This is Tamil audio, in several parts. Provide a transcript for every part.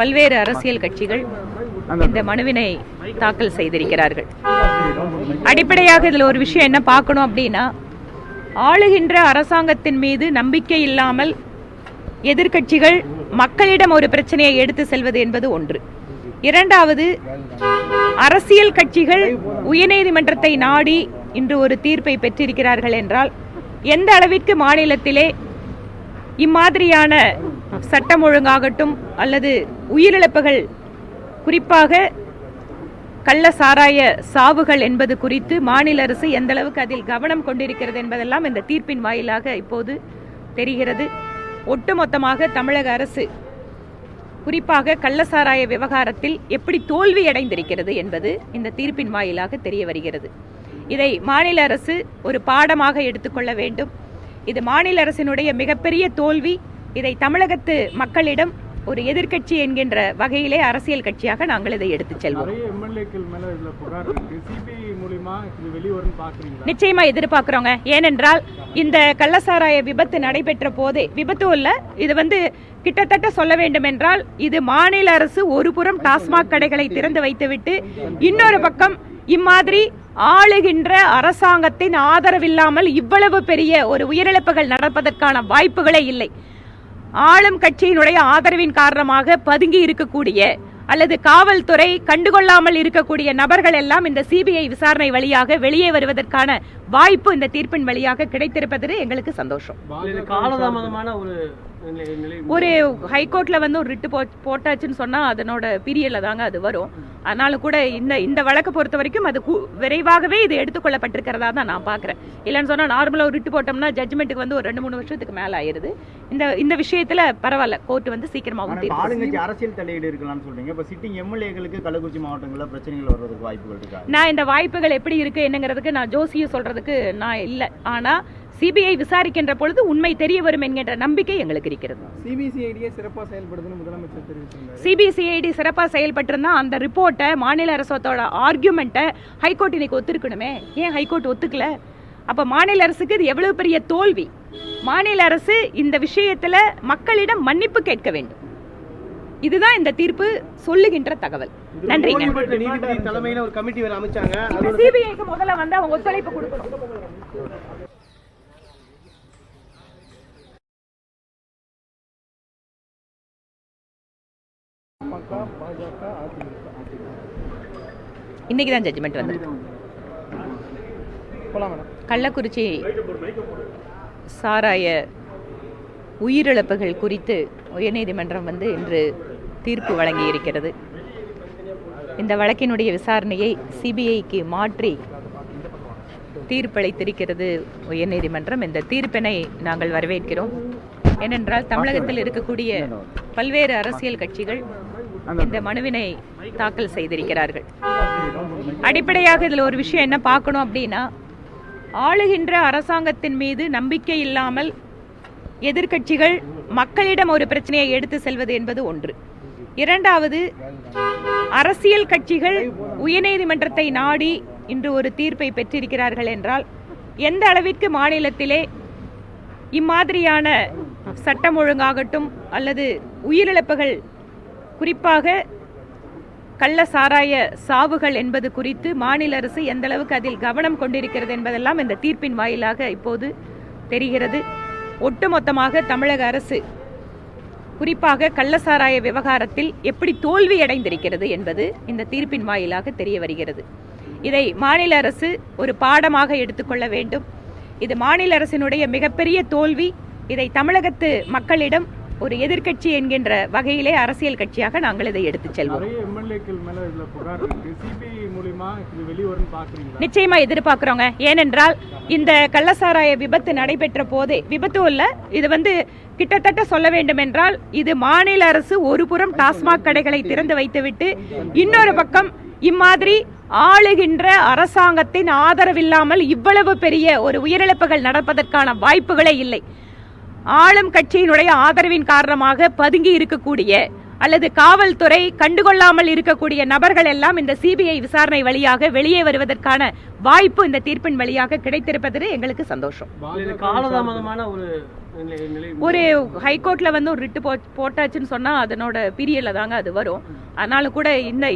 பல்வேறு அரசியல் கட்சிகள் இந்த மனுவினை தாக்கல் செய்திருக்கிறார்கள். அடிப்படையாக இதில் ஒரு விஷயம் என்ன பார்க்கணும் அப்படின்னா, ஆளுகின்ற அரசாங்கத்தின் மீது நம்பிக்கை இல்லாமல் எதிர்க்கட்சிகள் மக்களிடம் ஒரு பிரச்சனையை எடுத்து செல்வது என்பது ஒன்று. இரண்டாவது, அரசியல் கட்சிகள் உயர்நீதிமன்றத்தை நாடி இன்று ஒரு தீர்ப்பை பெற்றிருக்கிறார்கள் என்றால் எந்த அளவிற்கு மாநிலத்திலே இம்மாதிரியான சட்டம் ஒழுங்காகட்டும் அல்லது உயிரிழப்புகள், குறிப்பாக கள்ள சாராய சாவுகள் என்பது குறித்து மாநில அரசு எந்த அளவுக்கு அதில் கவனம் கொண்டிருக்கிறது என்பதெல்லாம் இந்த தீர்ப்பின் வாயிலாக இப்போது தெரிகிறது. ஒட்டுமொத்தமாக தமிழக அரசு குறிப்பாக கள்ளசாராய விவகாரத்தில் எப்படி தோல்வி அடைந்திருக்கிறது என்பது இந்த தீர்ப்பின் வாயிலாக தெரிய வருகிறது. இதை மாநில அரசு ஒரு பாடமாக எடுத்துக்கொள்ள வேண்டும். இது மாநில அரசினுடைய மிகப்பெரிய தோல்வி. இதை தமிழகத்து மக்களிடம் ஒரு எதிர்க்கட்சி என்கின்ற வகையிலே அரசியல் கட்சியாக நாங்கள் இதை எடுத்துச் செல்வோம். நிச்சயமா எதிர்பார்க்கிறோங்க. ஏனென்றால் இந்த கள்ளசாராய விபத்து நடைபெற்ற போதே, விபத்து இல்ல, இது கிட்டத்தட்ட சொல்ல வேண்டும் என்றால் இது மாநில அரசு ஒரு புறம் டாஸ்மாக் கடைகளை திறந்து வைத்துவிட்டு இன்னொரு பக்கம் இம்மாதிரி ஆளுகின்ற அரசாங்கத்தின் ஆதரவில்லாமல் இவ்வளவு பெரிய ஒரு உயிரிழப்புகள் நடப்பதற்கான வாய்ப்புகளே இல்லை. ஆளும் கட்சியினுடைய ஆதரவின் காரணமாக பதுங்கி இருக்கக்கூடிய அல்லது காவல்துறை கண்டுகொள்ளாமல் இருக்கக்கூடிய நபர்கள் எல்லாம் இந்த சிபிஐ விசாரணை வழியாக வெளியே வருவதற்கான வாய்ப்பு இந்த தீர்ப்பின் வழியாக கிடைத்திருப்பது எங்களுக்கு சந்தோஷம். ஒரு ஹைகோர்ட்ல ஒரு ரிட்டு போட்டாச்சுன்னு சொன்னா அதனோட பீரியட்ல தாங்க அது வரும். அதனால கூட இந்த வழக்கை பொறுத்த வரைக்கும் அது விரைவாகவே இது எடுத்துக்கொள்ளப்பட்டிருக்கிறதா தான் நான் பாக்குறேன். இல்லைன்னு சொன்னா நார்மலா ஒரு ரிட்டு போட்டோம்னா ஜட்ஜ்மெண்ட்டுக்கு ஒரு 2-3 வருஷத்துக்கு மேல ஆயிருது. இந்த விஷயத்துல பரவாயில்ல, கோர்ட் சீக்கிரமாகவும் அரசியல் தலையீடு இருக்கலாம்னு சொல்றீங்க. இப்ப சிட்டிங் எம்எல்ஏக்களுக்கு கள்ளக்குறிச்சி மாவட்டங்களில் பிரச்சனைகள் வருவதற்கு வாய்ப்புகள் இருக்கா? நான் இந்த வாய்ப்புகள் எப்படி இருக்கு என்னங்கிறதுக்கு நான் ஜோசிய சொல்றதுக்கு நான் இல்லை. ஆனா சிபிஐ விசாரிக்கின்ற பொழுது உண்மை தெரிய வரும் என்கின்ற நம்பிக்கை எங்களுக்கு இருக்கிறது. சிபிசிஐடி சிறப்பாக செயல்படுதுன்னு முதலமைச்சர் தெரிவித்தார். சிபிசிஐடி சிறப்பாக செயல்பட்டிருந்தா அந்த ரிப்போர்ட்டை, மாநில அரசோட ஆர்கியூமெண்ட்டை ஹைகோர்ட் இன்னைக்கு ஒத்துருக்கணுமே. ஏன் ஹைகோர்ட் ஒத்துக்கல? அப்ப மாநில அரசுக்கு இது எவ்வளவு பெரிய தோல்வி. மாநில அரசு இந்த விஷயத்துல மக்களிடம் மன்னிப்பு கேட்க வேண்டும். இதுதான் இந்த தீர்ப்பு சொல்லுகின்ற தகவல். நன்றி. தலைமையில ஒரு கமிட்டி வேற அமைச்சாங்க. சிபிஐக்கு முதல்ல அவங்க ஒத்துழைப்பு கொடுக்கணும். இன்னைக்குதான் ஜட்ஜ்மெண்ட் வந்திருக்கு. கள்ளக்குறிச்சி சாராய உயிரிழப்புகள் குறித்து உயர்நீதிமன்றம் இன்று தீர்ப்பு வழங்கி இருக்கிறது. இந்த வழக்கினுடைய விசாரணையை சிபிஐக்கு மாற்றி தீர்ப்பளித்திருக்கிறது உயர்நீதிமன்றம். இந்த தீர்ப்பினை நாங்கள் வரவேற்கிறோம். ஏனென்றால் தமிழகத்தில் இருக்கக்கூடிய பல்வேறு அரசியல் கட்சிகள் இந்த மனுவினை தாக்கல் செய்திருக்கிறார்கள். அடிப்படையாக இதில் ஒரு விஷயம் என்ன பார்க்கணும் அப்படின்னா, ஆளுகின்ற அரசாங்கத்தின் மீது நம்பிக்கை இல்லாமல் எதிர்க்கட்சிகள் மக்களிடம் ஒரு பிரச்சனையை எடுத்து செல்வது என்பது ஒன்று. இரண்டாவது, அரசியல் கட்சிகள் உயர்நீதிமன்றத்தை நாடி இன்று ஒரு தீர்ப்பை பெற்றிருக்கிறார்கள் என்றால் எந்த அளவிற்கு மாநிலத்திலே இம்மாதிரியான சட்டம் ஒழுங்காகட்டும் அல்லது உயிரிழப்புகள், குறிப்பாக கள்ள சாராய சாவுகள் என்பது குறித்து மாநில அரசு எந்த அளவுக்கு அதில் கவனம் கொண்டிருக்கிறது என்பதெல்லாம் இந்த தீர்ப்பின் வாயிலாக இப்போது தெரிகிறது. ஒட்டுமொத்தமாக தமிழக அரசு குறிப்பாக கள்ளசாராய விவகாரத்தில் எப்படி தோல்வி அடைந்திருக்கிறது என்பது இந்த தீர்ப்பின் வாயிலாக தெரிய வருகிறது. இதை மாநில அரசு ஒரு பாடமாக எடுத்துக்கொள்ள வேண்டும். இது மாநில அரசினுடைய மிகப்பெரிய தோல்வி. இதை தமிழகத்து மக்களிடம் ஒரு எதிர்க்கட்சி என்கின்ற வகையிலே அரசியல் கட்சியாக நாங்கள் இதை எடுத்துச் செல்வோம். நிச்சயமா எதிர்பார்க்கிறோங்க. ஏனென்றால் இந்த கள்ளசாராய விபத்து நடைபெற்ற போதே, விபத்து இல்ல, இது கிட்டத்தட்ட சொல்ல வேண்டும் என்றால் இது மாநில அரசு ஒரு புறம் டாஸ்மாக் கடைகளை திறந்து வைத்துவிட்டு இன்னொரு பக்கம் இம்மாதிரி ஆளுகின்ற அரசாங்கத்தின் ஆதரவில்லாமல் இவ்வளவு பெரிய ஒரு உயிரிழப்புகள் நடப்பதற்கான வாய்ப்புகளே இல்லை. ஆளும் கட்சியினுடைய ஆதரவின் காரணமாக பதுங்கி இருக்கக்கூடிய அல்லது காவல்துறை கண்டுகொள்ளாமல் இருக்கக்கூடிய நபர்கள் எல்லாம் இந்த சிபிஐ விசாரணை வழியாக வெளியே வருவதற்கான வாய்ப்பு இந்த தீர்ப்பின் வழியாக கிடைத்திருப்பது எங்களுக்கு சந்தோஷம். காலதாமதமான ஒரு ஒரு ஹைகோர்ட்ல வந்து ஒரு ரிட்டு போட்டாச்சுன்னு சொன்னா அதனோட பீரியட்ல தாங்க அது வரும். அதனால கூட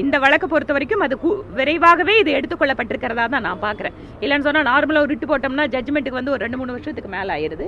இந்த வழக்கை பொறுத்த வரைக்கும் அது விரைவாகவே இது எடுத்துக்கொள்ளப்பட்டிருக்கிறதா தான் நான் பாக்குறேன். இல்லைன்னு சொன்னா நார்மலா ஒரு ரிட்டு போட்டோம்னா ஜட்ஜ்மெண்ட்டுக்கு வந்து ஒரு 2-3 வருஷத்துக்கு மேல ஆயிருது.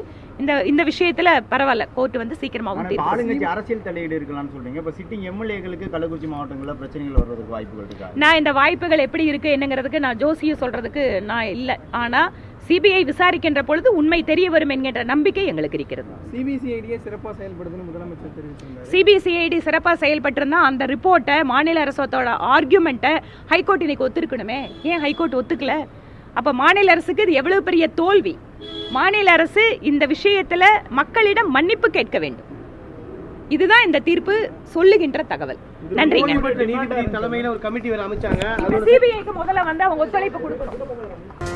இந்த விஷயத்துல பரவாயில்ல, கோர்ட் வந்து சீக்கிரமாகவும் ஆளுங்கட்சி அரசியல் தலையீடு இருக்கலாம்னு சொல்றீங்க. இப்ப சிட்டிங் எம்எல்ஏக்களுக்கு கள்ளக்குறிச்சி மாவட்டங்களில் பிரச்சனைகள் வர்றதுக்கு வாய்ப்புகள் இருக்கா? நான் இந்த வாய்ப்புகள் எப்படி இருக்கு என்னங்கிறதுக்கு நான் ஜோசியை சொல்றதுக்கு நான் இல்லை. ஆனா சிபிஐ விசாரிக்கின்ற பொழுது உண்மை தெரிய வரும் என்கின்ற நம்பிக்கை எங்களுக்கு இருக்கிறது. சிபிசிஐடியே சிறப்பாக செயல்படுதுன்னு முதலமைச்சர் தெரிவித்திருந்தார். சிபிசிஐடி சிறப்பாக செயல்பட்டிருந்தா அந்த ரிப்போர்ட்டை, மாநில அரசோட ஆர்கியூமெண்ட்டை ஹைகோர்ட் இன்னைக்கு ஒத்துருக்கணுமே. ஏன் ஹைகோர்ட் ஒத்துக்கல? அப்ப மாநில அரசுக்கு இது எவ்வளவு பெரிய தோல்வி. மாநில அரசு இந்த விஷயத்துல மக்களிடம் மன்னிப்பு கேட்க வேண்டும். இதுதான் இந்த தீர்ப்பு சொல்லுகின்ற தகவல். நன்றிங்க. நீதிபதி தலைமையில ஒரு கமிட்டி வேற அமைச்சாங்க. சிபிஐக்கு முதல்ல வந்து அவங்க ஒத்துழைப்பு கொடுக்கணும்.